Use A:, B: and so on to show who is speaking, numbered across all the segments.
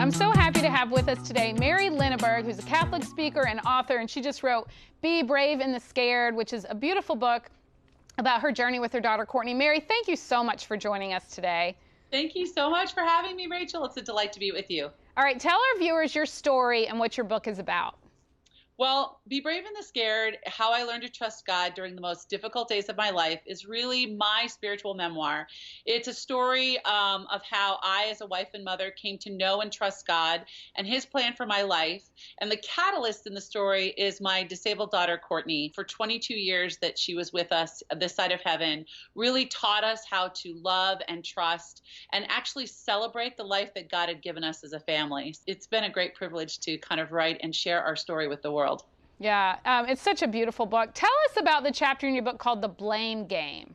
A: I'm so happy to have with us today Mary Lenaburg, who's a Catholic speaker and author, and she just wrote Be Brave in the Scared, which is a beautiful book about her journey with her daughter, Courtney. Mary, thank you so much for joining us today.
B: Thank you so much for having me, Rachel. It's a delight to be with you.
A: All right, tell our viewers your story and what your book is about.
B: Well, Be Brave in the Scared, How I Learned to Trust God During the Most Difficult Days of My Life is really my spiritual memoir. It's a story of how I, as a wife and mother, came to know and trust God and his plan for my life. And the catalyst in the story is my disabled daughter, Courtney. For 22 years that she was with us this side of heaven, really taught us how to love and trust and actually celebrate the life that God had given us as a family. It's been a great privilege to kind of write and share our story with the world.
A: Yeah, it's such a beautiful book. Tell us about the chapter in your book called The Blame Game.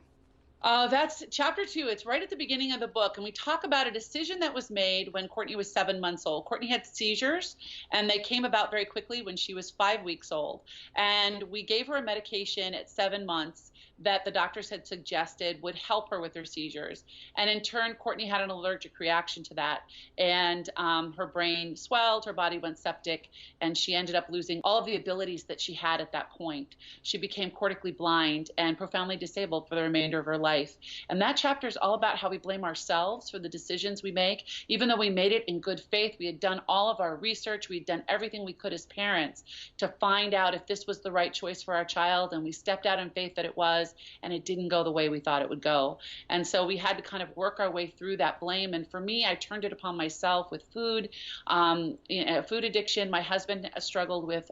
B: That's chapter 2. It's right at the beginning of the book, and we talk about a decision that was made when Courtney was 7 months old. Courtney had seizures, and they came about very quickly when she was 5 weeks old. And we gave her a medication at 7 months that the doctors had suggested would help her with her seizures. And in turn, Courtney had an allergic reaction to that. And her brain swelled, her body went septic, and she ended up losing all of the abilities that she had at that point. She became cortically blind and profoundly disabled for the remainder of her life. And that chapter is all about how we blame ourselves for the decisions we make. Even though we made it in good faith, we had done all of our research, we had done everything we could as parents to find out if this was the right choice for our child, and we stepped out in faith that it was, and it didn't go the way we thought it would go. And so we had to kind of work our way through that blame. And for me, I turned it upon myself with food, food addiction. My husband struggled with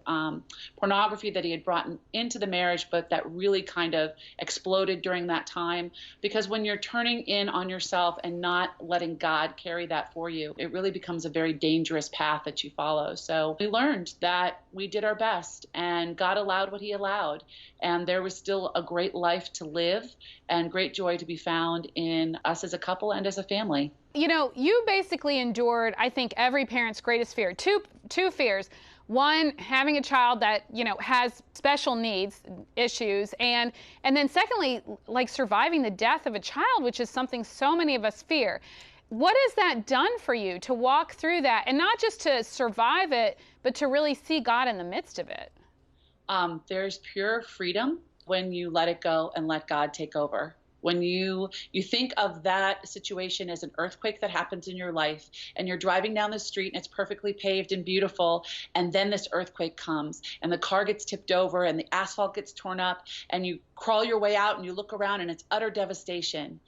B: pornography that he had brought into the marriage, but that really kind of exploded during that time. Because when you're turning in on yourself and not letting God carry that for you, it really becomes a very dangerous path that you follow. So we learned that we did our best, and God allowed what he allowed. And there was still a great life to live and great joy to be found in us as a couple and as a family.
A: You know, you basically endured, I think, every parent's greatest fear. Two fears. One, having a child that, you know, has special needs, issues, and then secondly, like surviving the death of a child, which is something so many of us fear. What has that done for you to walk through that, and not just to survive it, but to really see God in the midst of it?
B: There's pure freedom when you let it go and let God take over. When you think of that situation as an earthquake that happens in your life, and you're driving down the street and it's perfectly paved and beautiful, and then this earthquake comes and the car gets tipped over and the asphalt gets torn up, and you crawl your way out and you look around and it's utter devastation.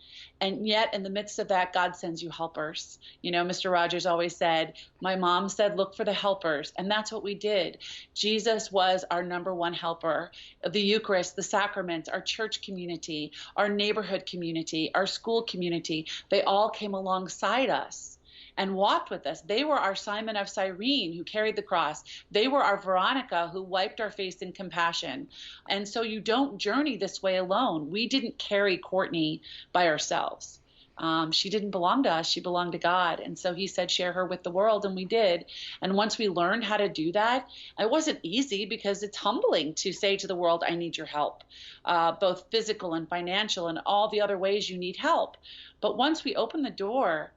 B: And yet in the midst of that, God sends you helpers. You know, Mr. Rogers always said, my mom said, look for the helpers. And that's what we did. Jesus was our number one helper. The Eucharist, the sacraments, our church community, our neighborhood community, our school community, they all came alongside us and walked with us. They were our Simon of Cyrene who carried the cross. They were our Veronica who wiped our face in compassion. And so you don't journey this way alone. We didn't carry Courtney by ourselves. She didn't belong to us. She belonged to God. And so he said, share her with the world. And we did. And once we learned how to do that, it wasn't easy because it's humbling to say to the world, I need your help, both physical and financial and all the other ways you need help. But once we opened the door,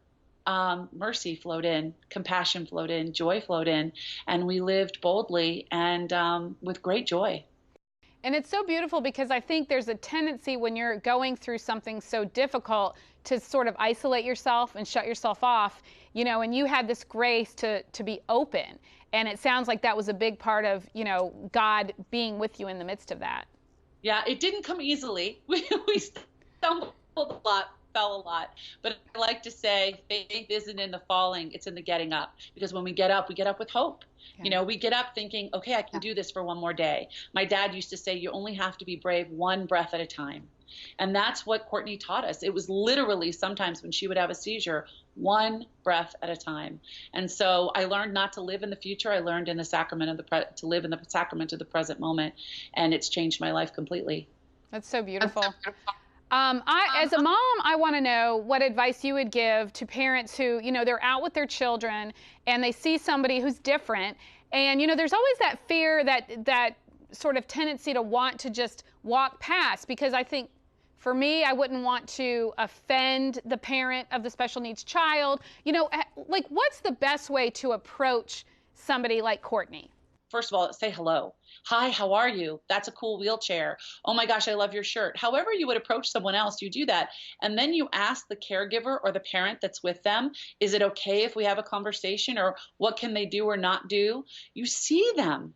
B: mercy flowed in, compassion flowed in, joy flowed in, and we lived boldly and with great joy.
A: And it's so beautiful because I think there's a tendency when you're going through something so difficult to sort of isolate yourself and shut yourself off, you know, and you had this grace to be open. And it sounds like that was a big part of, you know, God being with you in the midst of that.
B: Yeah, it didn't come easily. We stumbled a lot, fell a lot. But I like to say faith isn't in the falling, it's in the getting up. Because when we get up with hope. Yeah. You know, we get up thinking, okay, I can do this for one more day. My dad used to say, you only have to be brave one breath at a time. And that's what Courtney taught us. It was literally sometimes when she would have a seizure, one breath at a time. And so I learned not to live in the future. I learned in the sacrament of to live in the sacrament of the present moment. And it's changed my life completely.
A: That's so beautiful. As a mom, I want to know what advice you would give to parents who, you know, they're out with their children and they see somebody who's different. And, you know, there's always that fear, that sort of tendency to want to just walk past, because I think For me, I wouldn't want to offend the parent of the special needs child. You know, like, what's the best way to approach somebody like Courtney?
B: First of all, say hello. Hi, how are you? That's a cool wheelchair. Oh my gosh, I love your shirt. However you would approach someone else, you do that. And then you ask the caregiver or the parent that's with them, is it okay if we have a conversation, or what can they do or not do? You see them.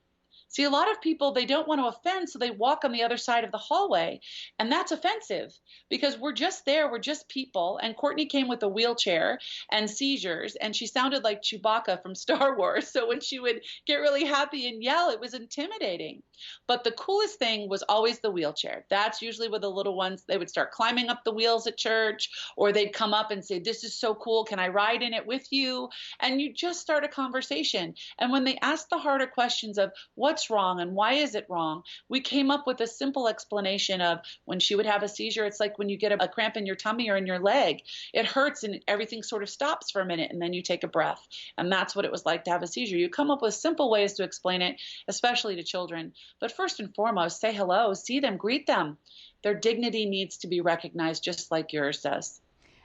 B: See, a lot of people, they don't want to offend, so they walk on the other side of the hallway. And that's offensive because we're just there. We're just people. And Courtney came with a wheelchair and seizures, and she sounded like Chewbacca from Star Wars. So when she would get really happy and yell, it was intimidating. But the coolest thing was always the wheelchair. That's usually where the little ones, they would start climbing up the wheels at church, or they'd come up and say, this is so cool. Can I ride in it with you? And you just start a conversation. And when they ask the harder questions of what's wrong and why is it wrong, we came up with a simple explanation of when she would have a seizure, it's like when you get a cramp in your tummy or in your leg. It hurts and everything sort of stops for a minute, and then you take a breath. And that's what it was like to have a seizure. You come up with simple ways to explain it, especially to children. But first and foremost, say hello, see them, greet them. Their dignity needs to be recognized just like yours does.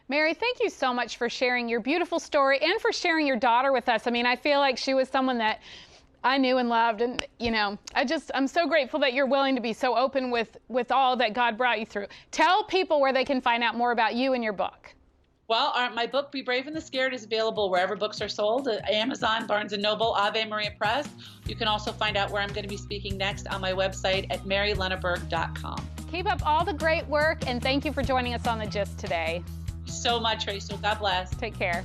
A: Mary, thank you so much for sharing your beautiful story and for sharing your daughter with us. I mean, I feel like she was someone that I knew and loved, and you know, I'm so grateful that you're willing to be so open with all that God brought you through. Tell people where they can find out more about you and your book.
B: Well, my book, Be Brave and the Scared, is available wherever books are sold, Amazon, Barnes & Noble, Ave Maria Press. You can also find out where I'm going to be speaking next on my website at marylenaburg.com.
A: Keep up all the great work, and thank you for joining us on The Gist today.
B: So much, Rachel. God bless.
A: Take care.